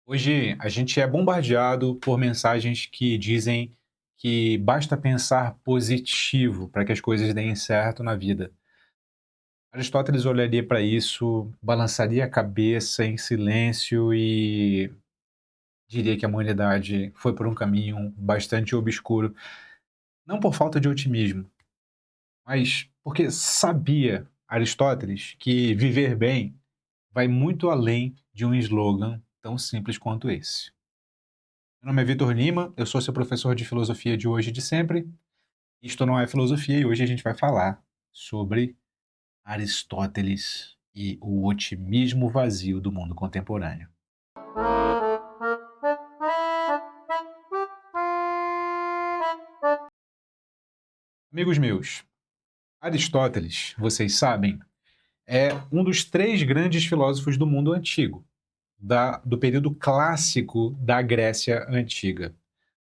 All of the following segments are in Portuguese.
Hoje a gente é bombardeado por mensagens que dizem que basta pensar positivo para que as coisas deem certo na vida. Aristóteles olharia para isso, balançaria a cabeça em silêncio e diria que a humanidade foi por um caminho bastante obscuro, não por falta de otimismo, mas porque sabia Aristóteles que viver bem vai muito além de um slogan tão simples quanto esse. Meu nome é Vitor Lima, eu sou seu professor de filosofia de hoje e de sempre. Isto não é filosofia e hoje a gente vai falar sobre Aristóteles e o otimismo vazio do mundo contemporâneo. Amigos meus, Aristóteles, vocês sabem, é um dos três grandes filósofos do mundo antigo, do período clássico da Grécia Antiga.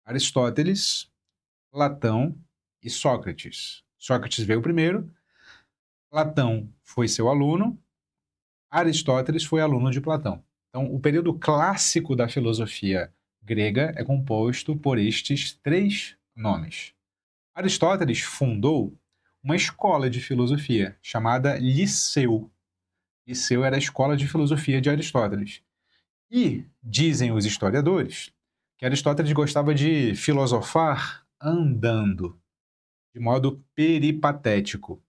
Aristóteles, Platão e Sócrates. Sócrates veio primeiro, Platão foi seu aluno, Aristóteles foi aluno de Platão. Então, o período clássico da filosofia grega é composto por estes três nomes. Aristóteles fundou uma escola de filosofia chamada Liceu. Liceu era a escola de filosofia de Aristóteles. E dizem os historiadores que Aristóteles gostava de filosofar andando, de modo peripatético.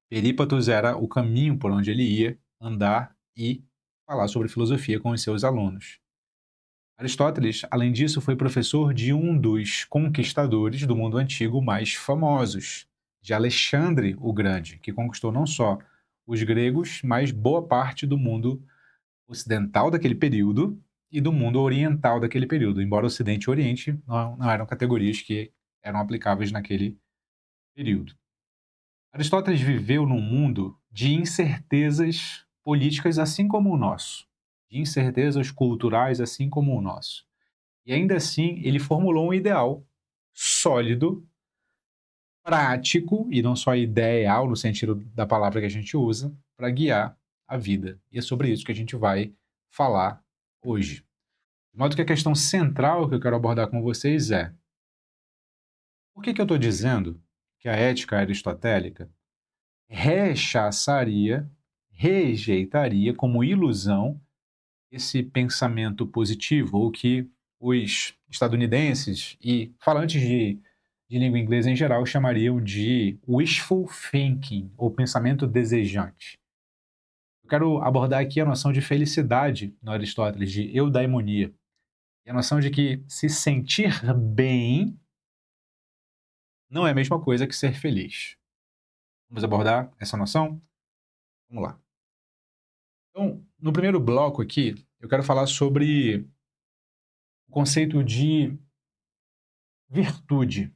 Perípatos era o caminho por onde ele ia andar e falar sobre filosofia com os seus alunos. Aristóteles, além disso, foi professor de um dos conquistadores do mundo antigo mais famosos, de Alexandre o Grande, que conquistou não só os gregos, mas boa parte do mundo ocidental daquele período e do mundo oriental daquele período, embora Ocidente e Oriente não eram categorias que eram aplicáveis naquele período. Aristóteles viveu num mundo de incertezas políticas assim como o nosso, de incertezas culturais assim como o nosso. E ainda assim, ele formulou um ideal sólido, prático, e não só ideal no sentido da palavra que a gente usa, para guiar a vida. E é sobre isso que a gente vai falar hoje. De modo que a questão central que eu quero abordar com vocês é: por que eu estou dizendo que a ética aristotélica rechaçaria, rejeitaria como ilusão esse pensamento positivo, ou que os estadunidenses e falantes de língua inglesa em geral chamariam de wishful thinking, ou pensamento desejante. Eu quero abordar aqui a noção de felicidade no Aristóteles, de eudaimonia, e a noção de que se sentir bem não é a mesma coisa que ser feliz. Vamos abordar essa noção? Vamos lá. Então, no primeiro bloco aqui, eu quero falar sobre o conceito de virtude,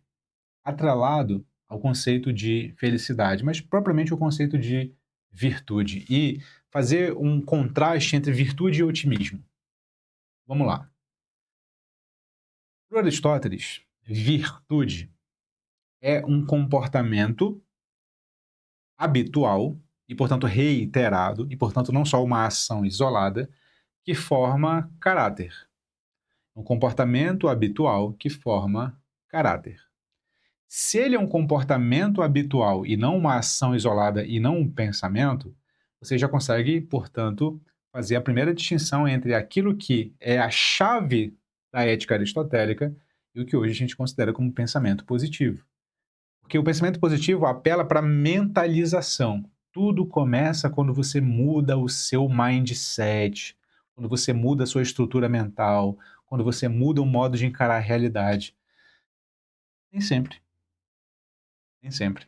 atrelado ao conceito de felicidade, mas propriamente o conceito de virtude, e fazer um contraste entre virtude e otimismo. Vamos lá. Para Aristóteles, virtude é um comportamento habitual e, portanto, reiterado, e, portanto, não só uma ação isolada, que forma caráter. Um comportamento habitual que forma caráter. Se ele é um comportamento habitual e não uma ação isolada e não um pensamento, você já consegue, portanto, fazer a primeira distinção entre aquilo que é a chave da ética aristotélica e o que hoje a gente considera como pensamento positivo. Porque o pensamento positivo apela para a mentalização. Tudo começa quando você muda o seu mindset, quando você muda a sua estrutura mental, quando você muda o modo de encarar a realidade. Nem sempre, nem sempre.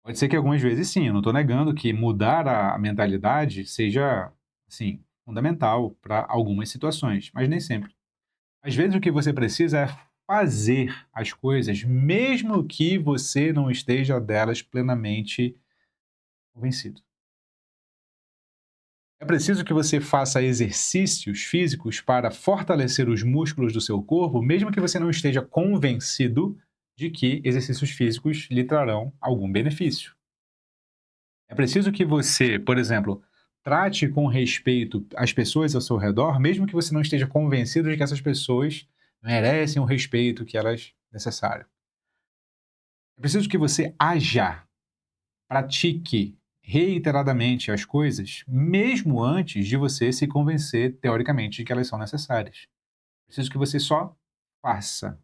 Pode ser que algumas vezes sim, eu não estou negando que mudar a mentalidade seja, assim, fundamental para algumas situações, mas nem sempre. Às vezes o que você precisa é fazer as coisas, mesmo que você não esteja delas plenamente convencido. É preciso que você faça exercícios físicos para fortalecer os músculos do seu corpo, mesmo que você não esteja convencido de que exercícios físicos lhe trarão algum benefício. É preciso que você, por exemplo, Trate com respeito as pessoas ao seu redor, mesmo que você não esteja convencido de que essas pessoas merecem o respeito que elas necessário. É preciso que você haja, pratique reiteradamente as coisas, mesmo antes de você se convencer, teoricamente, de que elas são necessárias. É preciso que você só faça.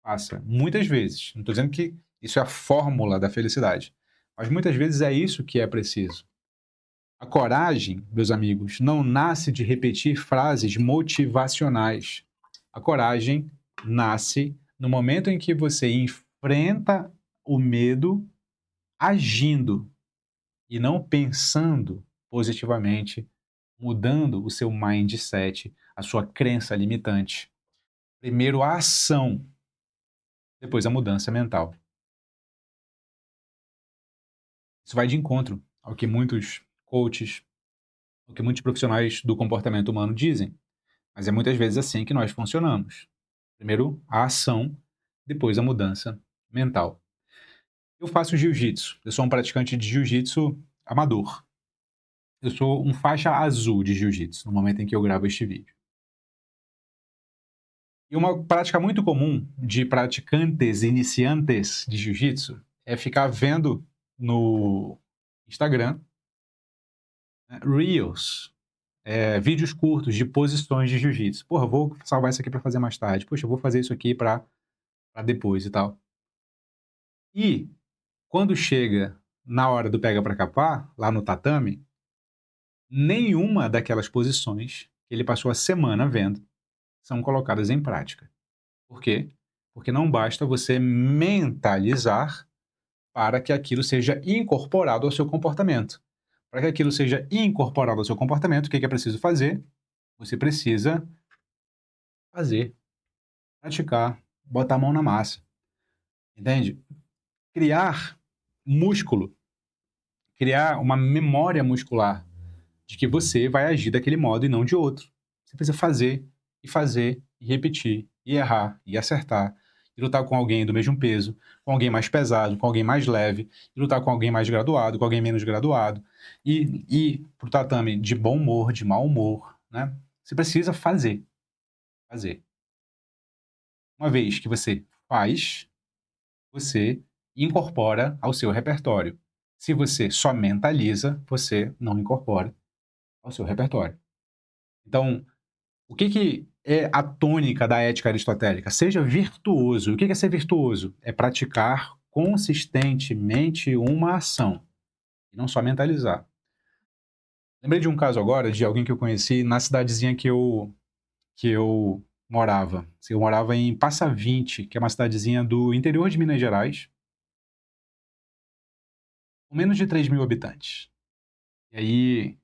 Faça. Muitas vezes. Não estou dizendo que isso é a fórmula da felicidade. Mas muitas vezes é isso que é preciso. A coragem, meus amigos, não nasce de repetir frases motivacionais. A coragem nasce no momento em que você enfrenta o medo agindo e não pensando positivamente, mudando o seu mindset, a sua crença limitante. Primeiro a ação, depois a mudança mental. Isso vai de encontro ao que muitos coaches, ao que muitos profissionais do comportamento humano dizem, mas é muitas vezes assim que nós funcionamos. Primeiro a ação, depois a mudança mental. Eu faço jiu-jitsu, eu sou um praticante de jiu-jitsu amador. Eu sou um faixa azul de jiu-jitsu no momento em que eu gravo este vídeo. E uma prática muito comum de praticantes iniciantes de jiu-jitsu é ficar vendo no Instagram, né, Reels, vídeos curtos de posições de jiu-jitsu. Porra, eu vou salvar isso aqui para fazer mais tarde. Poxa, eu vou fazer isso aqui para depois e tal. E quando chega na hora do pega para capar, lá no tatame, nenhuma daquelas posições que ele passou a semana vendo são colocadas em prática. Por quê? Porque não basta você mentalizar para que aquilo seja incorporado ao seu comportamento. Para que aquilo seja incorporado ao seu comportamento, o que é preciso fazer? Você precisa fazer, praticar, botar a mão na massa. Entende? Criar músculo, criar uma memória muscular de que você vai agir daquele modo e não de outro. Você precisa fazer, e repetir, e errar, e acertar, e lutar com alguém do mesmo peso, com alguém mais pesado, com alguém mais leve, e lutar com alguém mais graduado, com alguém menos graduado, e ir pro tatame de bom humor, de mau humor, né? Você precisa fazer. Uma vez que você faz, você incorpora ao seu repertório. Se você só mentaliza, você não incorpora ao seu repertório. Então, o que é a tônica da ética aristotélica? Seja virtuoso. O que é ser virtuoso? É praticar consistentemente uma ação, e não só mentalizar. Lembrei de um caso agora de alguém que eu conheci na cidadezinha que eu morava. Eu morava em Passavinte, que é uma cidadezinha do interior de Minas Gerais, com menos de 3.000 habitantes. E aí,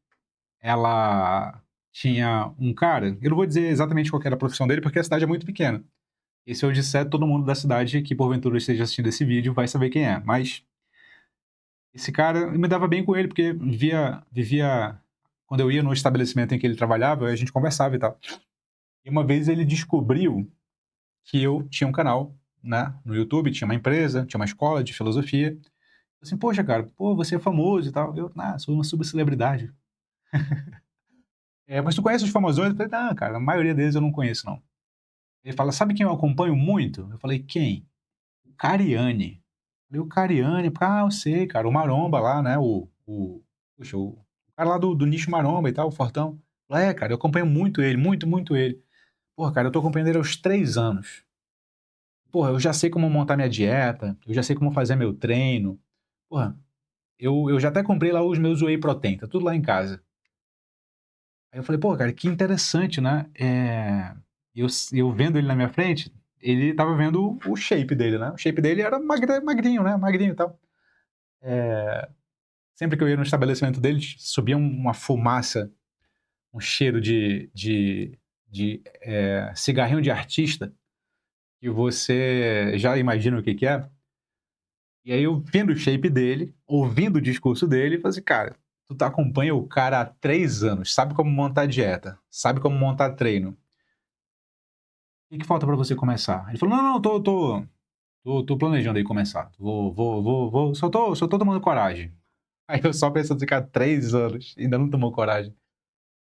ela tinha um cara, eu não vou dizer exatamente qual era a profissão dele, porque a cidade é muito pequena. E se eu disser, todo mundo da cidade que porventura esteja assistindo esse vídeo vai saber quem é. Mas esse cara, eu me dava bem com ele, porque vivia. Quando eu ia no estabelecimento em que ele trabalhava, a gente conversava e tal. E uma vez ele descobriu que eu tinha um canal, né, no YouTube, tinha uma empresa, tinha uma escola de filosofia. Assim, poxa, cara, pô, você é famoso e tal. Eu, sou uma subcelebridade. Mas tu conhece os famosões? Eu falei, não, cara, a maioria deles eu não conheço, não. Ele fala, sabe quem eu acompanho muito? Eu falei, quem? O Cariani. Eu falei, o Cariani, eu sei, cara, o Maromba lá, né, puxa, o cara lá do nicho Maromba e tal, o Fortão. Eu falei, cara, eu acompanho muito ele, muito, muito ele. Porra, cara, eu tô acompanhando ele há uns 3 anos. Porra, eu já sei como montar minha dieta, eu já sei como fazer meu treino. Porra, eu já até comprei lá os meus whey protein, tá tudo lá em casa. Aí eu falei, pô, cara, que interessante, né? Eu vendo ele na minha frente, ele tava vendo o shape dele, né? O shape dele era magrinho, né? Magrinho e tal. Sempre que eu ia no estabelecimento dele, subia uma fumaça, um cheiro de cigarrinho de artista, que você já imagina o que que é. E aí eu vendo o shape dele, ouvindo o discurso dele, falei assim, cara, tu acompanha o cara há 3 anos, sabe como montar dieta, sabe como montar treino. O que falta pra você começar? Ele falou, não, tô planejando aí começar. Só tô tomando coragem. Aí eu só pensando assim, cara, 3 anos, ainda não tomou coragem.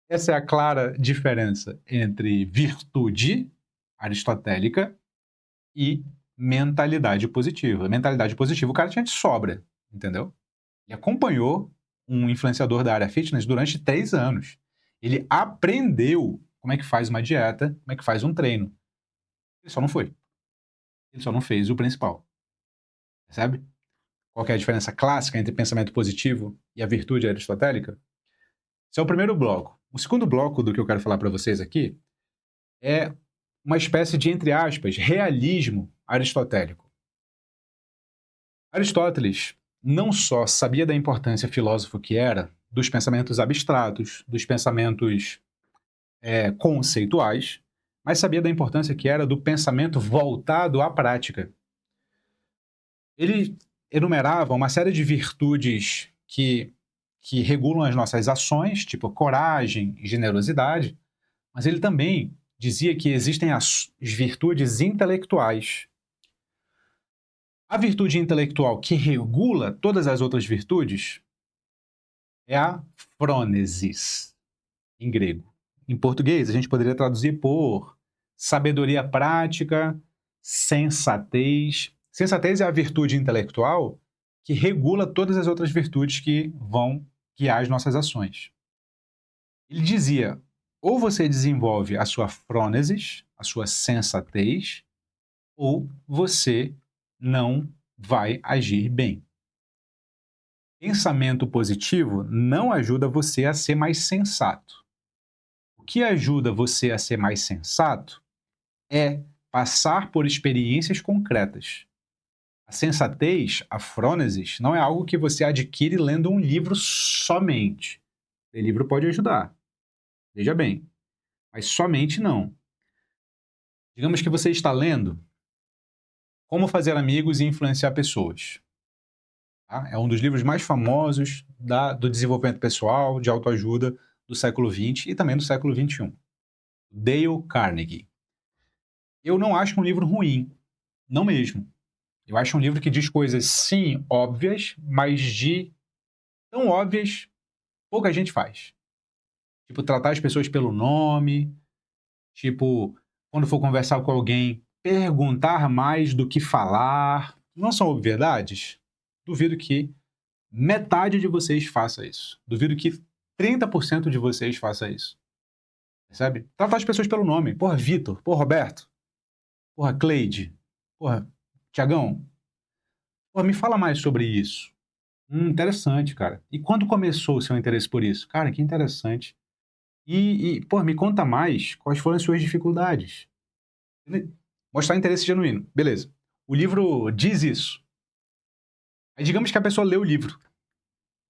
Essa é a clara diferença entre virtude aristotélica e mentalidade positiva. Mentalidade positiva, o cara tinha de sobra, entendeu? Ele acompanhou um influenciador da área fitness durante 3 anos. Ele aprendeu como é que faz uma dieta, como é que faz um treino. Ele só não foi. Ele só não fez o principal. Percebe? Qual que é a diferença clássica entre pensamento positivo e a virtude aristotélica? Esse é o primeiro bloco. O segundo bloco do que eu quero falar para vocês aqui é uma espécie de, entre aspas, realismo aristotélico. Aristóteles não só sabia da importância filósofo que era dos pensamentos abstratos, dos pensamentos conceituais, mas sabia da importância que era do pensamento voltado à prática. Ele enumerava uma série de virtudes que regulam as nossas ações, tipo coragem e generosidade, mas ele também dizia que existem as virtudes intelectuais. A virtude intelectual que regula todas as outras virtudes é a frônesis, em grego. Em português, a gente poderia traduzir por sabedoria prática, sensatez. Sensatez é a virtude intelectual que regula todas as outras virtudes que vão guiar as nossas ações. Ele dizia, ou você desenvolve a sua frônesis, a sua sensatez, ou você não vai agir bem. Pensamento positivo não ajuda você a ser mais sensato. O que ajuda você a ser mais sensato é passar por experiências concretas. A sensatez, a frônesis, não é algo que você adquire lendo um livro somente. O livro pode ajudar, veja bem, mas somente não. Digamos que você está lendo Como Fazer Amigos e Influenciar Pessoas. Tá? É um dos livros mais famosos do desenvolvimento pessoal, de autoajuda do século XX e também do século XXI. Dale Carnegie. Eu não acho um livro ruim, não mesmo. Eu acho um livro que diz coisas, sim, óbvias, mas de tão óbvias, pouca gente faz. Tipo, tratar as pessoas pelo nome, tipo, quando for conversar com alguém, perguntar mais do que falar. Não são obviedades? Duvido que metade de vocês faça isso. Duvido que 30% de vocês faça isso. Percebe? Tratar as pessoas pelo nome. Porra, Vitor. Porra, Roberto. Porra, Cleide. Porra, Tiagão. Porra, me fala mais sobre isso. Interessante, cara. E quando começou o seu interesse por isso? Cara, que interessante. Pô, me conta mais quais foram as suas dificuldades. Mostrar interesse genuíno. Beleza. O livro diz isso. Aí digamos que a pessoa lê o livro.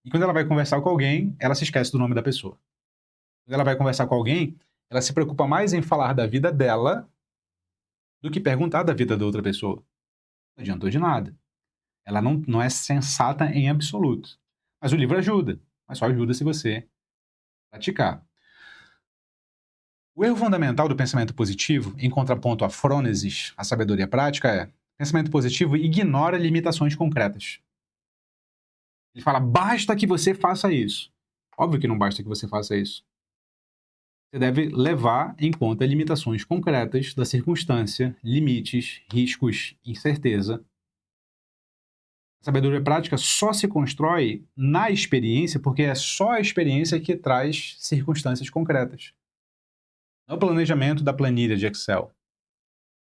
E quando ela vai conversar com alguém, ela se esquece do nome da pessoa. Quando ela vai conversar com alguém, ela se preocupa mais em falar da vida dela do que perguntar da vida da outra pessoa. Não adiantou de nada. Ela não é sensata em absoluto. Mas o livro ajuda. Mas só ajuda se você praticar. O erro fundamental do pensamento positivo, em contraponto à frônesis, a sabedoria prática, é: pensamento positivo ignora limitações concretas. Ele fala, basta que você faça isso. Óbvio que não basta que você faça isso. Você deve levar em conta limitações concretas da circunstância, limites, riscos, incerteza. A sabedoria prática só se constrói na experiência, porque é só a experiência que traz circunstâncias concretas. Não é o planejamento da planilha de Excel.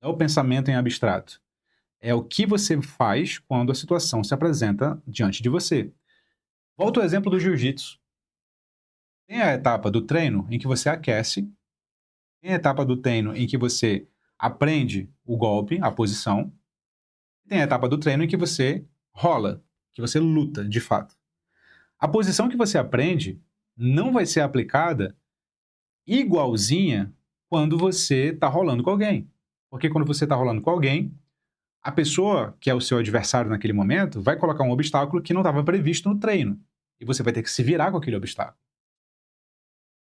Não é o pensamento em abstrato. É o que você faz quando a situação se apresenta diante de você. Volto ao exemplo do jiu-jitsu. Tem a etapa do treino em que você aquece, tem a etapa do treino em que você aprende o golpe, a posição, e tem a etapa do treino em que você rola, que você luta, de fato. A posição que você aprende não vai ser aplicada igualzinha quando você está rolando com alguém. Porque quando você está rolando com alguém, a pessoa que é o seu adversário naquele momento vai colocar um obstáculo que não estava previsto no treino. E você vai ter que se virar com aquele obstáculo.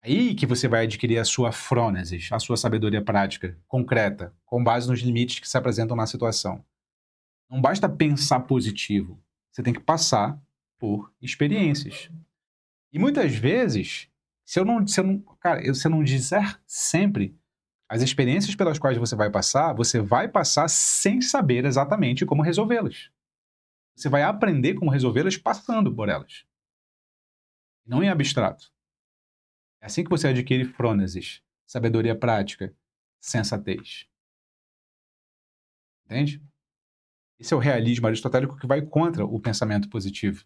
Aí que você vai adquirir a sua frônesis, a sua sabedoria prática, concreta, com base nos limites que se apresentam na situação. Não basta pensar positivo. Você tem que passar por experiências. E muitas vezes, se eu não disser sempre, as experiências pelas quais você vai passar sem saber exatamente como resolvê-las. Você vai aprender como resolvê-las passando por elas, não em abstrato. É assim que você adquire frônesis, sabedoria prática, sensatez. Entende? Esse é o realismo aristotélico que vai contra o pensamento positivo.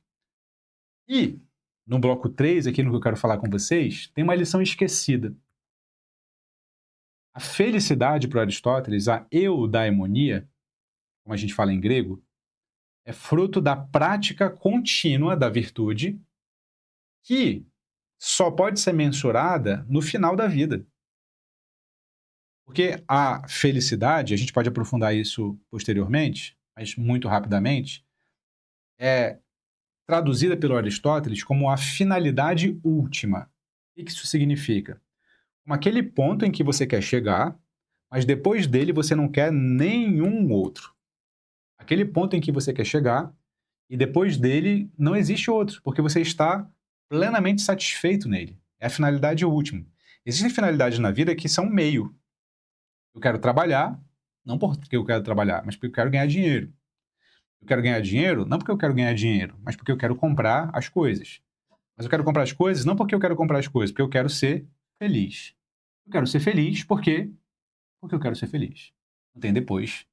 E, no bloco 3, aqui no que eu quero falar com vocês, tem uma lição esquecida. A felicidade para Aristóteles, a eudaimonia, como a gente fala em grego, é fruto da prática contínua da virtude que só pode ser mensurada no final da vida. Porque a felicidade, a gente pode aprofundar isso posteriormente, mas muito rapidamente, é traduzida pelo Aristóteles como a finalidade última. O que isso significa? Como aquele ponto em que você quer chegar, mas depois dele você não quer nenhum outro. Aquele ponto em que você quer chegar e depois dele não existe outro, porque você está plenamente satisfeito nele. É a finalidade última. Existem finalidades na vida que são meio. Eu quero trabalhar, não porque eu quero trabalhar, mas porque eu quero ganhar dinheiro. Eu quero ganhar dinheiro, não porque eu quero ganhar dinheiro, mas porque eu quero comprar as coisas. Mas eu quero comprar as coisas não porque eu quero comprar as coisas, porque eu quero ser feliz. Eu quero ser feliz porque eu quero ser feliz. Não tem depois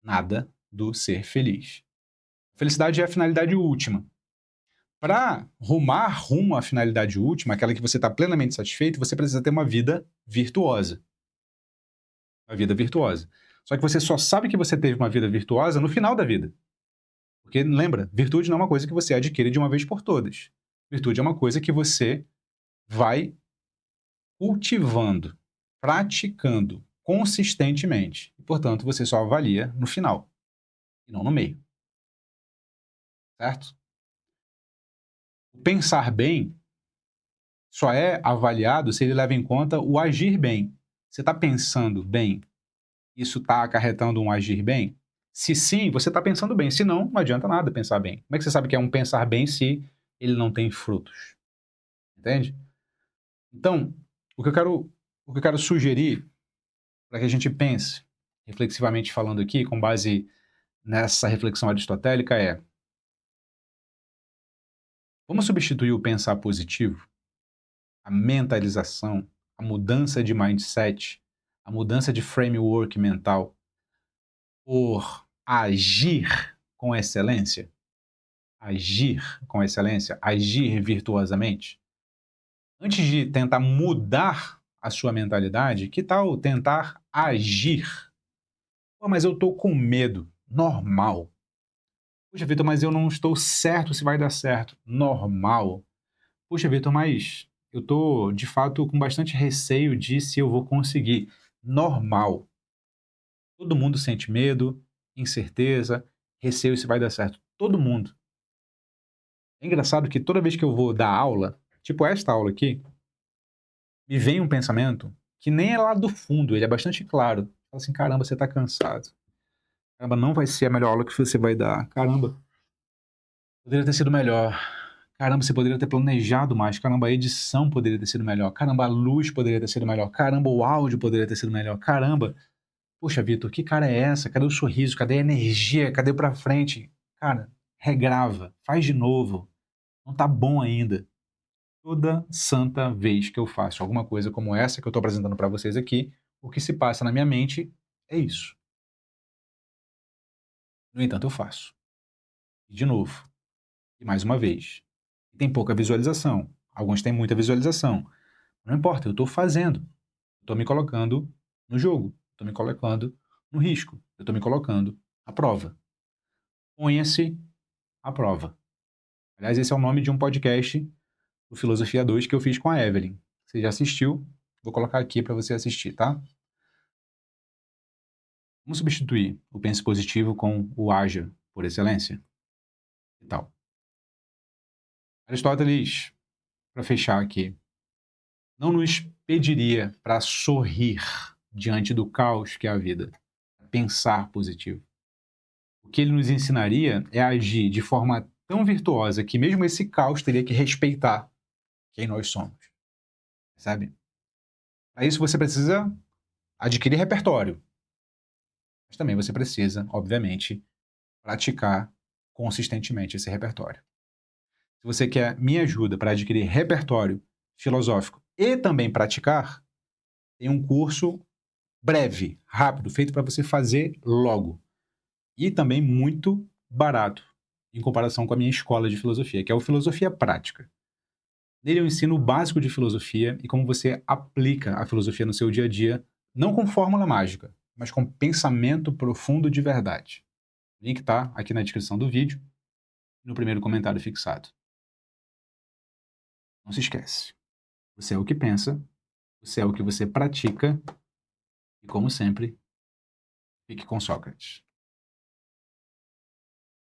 nada do ser feliz. Felicidade é a finalidade última. Para rumar rumo à finalidade última, aquela que você está plenamente satisfeito, você precisa ter uma vida virtuosa. Uma vida virtuosa. Só que você só sabe que você teve uma vida virtuosa no final da vida. Porque, lembra, virtude não é uma coisa que você adquire de uma vez por todas. Virtude é uma coisa que você vai cultivando, praticando consistentemente. E, portanto, você só avalia no final, e não no meio. Certo? O pensar bem só é avaliado se ele leva em conta o agir bem. Você está pensando bem? Isso está acarretando um agir bem? Se sim, você está pensando bem. Se não, não adianta nada pensar bem. Como é que você sabe que é um pensar bem se ele não tem frutos? Entende? Então, o que eu quero sugerir para que a gente pense, reflexivamente falando aqui, com base nessa reflexão aristotélica, é: vamos substituir o pensar positivo, a mentalização, a mudança de mindset, a mudança de framework mental, por agir com excelência? Agir com excelência? Agir virtuosamente? Antes de tentar mudar a sua mentalidade, que tal tentar agir? Pô, mas eu estou com medo. Normal. Puxa, Vitor, mas eu não estou certo se vai dar certo. Normal. Puxa, Vitor, mas eu estou, de fato, com bastante receio de se eu vou conseguir. Normal. Todo mundo sente medo, incerteza, receio se vai dar certo. Todo mundo. É engraçado que toda vez que eu vou dar aula, tipo esta aula aqui, me vem um pensamento que nem é lá do fundo, ele é bastante claro. Fala assim, caramba, você tá cansado. Caramba, não vai ser a melhor aula que você vai dar. Caramba, poderia ter sido melhor. Caramba, você poderia ter planejado mais. Caramba, a edição poderia ter sido melhor. Caramba, a luz poderia ter sido melhor. Caramba, o áudio poderia ter sido melhor. Caramba, poxa, Vitor, que cara é essa? Cadê o sorriso? Cadê a energia? Cadê o pra frente? Cara, regrava, faz de novo. Não tá bom ainda. Toda santa vez que eu faço alguma coisa como essa que eu estou apresentando para vocês aqui, o que se passa na minha mente é isso. No entanto, eu faço. E de novo. E mais uma vez. Tem pouca visualização. Alguns têm muita visualização. Não importa, eu estou fazendo. Estou me colocando no jogo. Estou me colocando no risco. Eu estou me colocando à prova. Ponha-se à prova. Aliás, esse é o nome de um podcast do Filosofia 2 que eu fiz com a Evelyn. Você já assistiu? Vou colocar aqui para você assistir, tá? Vamos substituir o pense positivo com o haja por excelência? E tal. Aristóteles, para fechar aqui, não nos pediria para sorrir diante do caos que é a vida, pensar positivo. O que ele nos ensinaria é agir de forma tão virtuosa que mesmo esse caos teria que respeitar quem nós somos, sabe? Para isso você precisa adquirir repertório, mas também você precisa, obviamente, praticar consistentemente esse repertório. Se você quer minha ajuda para adquirir repertório filosófico e também praticar, tem um curso breve, rápido, feito para você fazer logo. E também muito barato, em comparação com a minha escola de filosofia, que é o Filosofia Prática. Nele eu ensino o básico de filosofia e como você aplica a filosofia no seu dia a dia, não com fórmula mágica, mas com pensamento profundo de verdade. O link está aqui na descrição do vídeo, no primeiro comentário fixado. Não se esquece, você é o que pensa, você é o que você pratica, e como sempre, fique com Sócrates.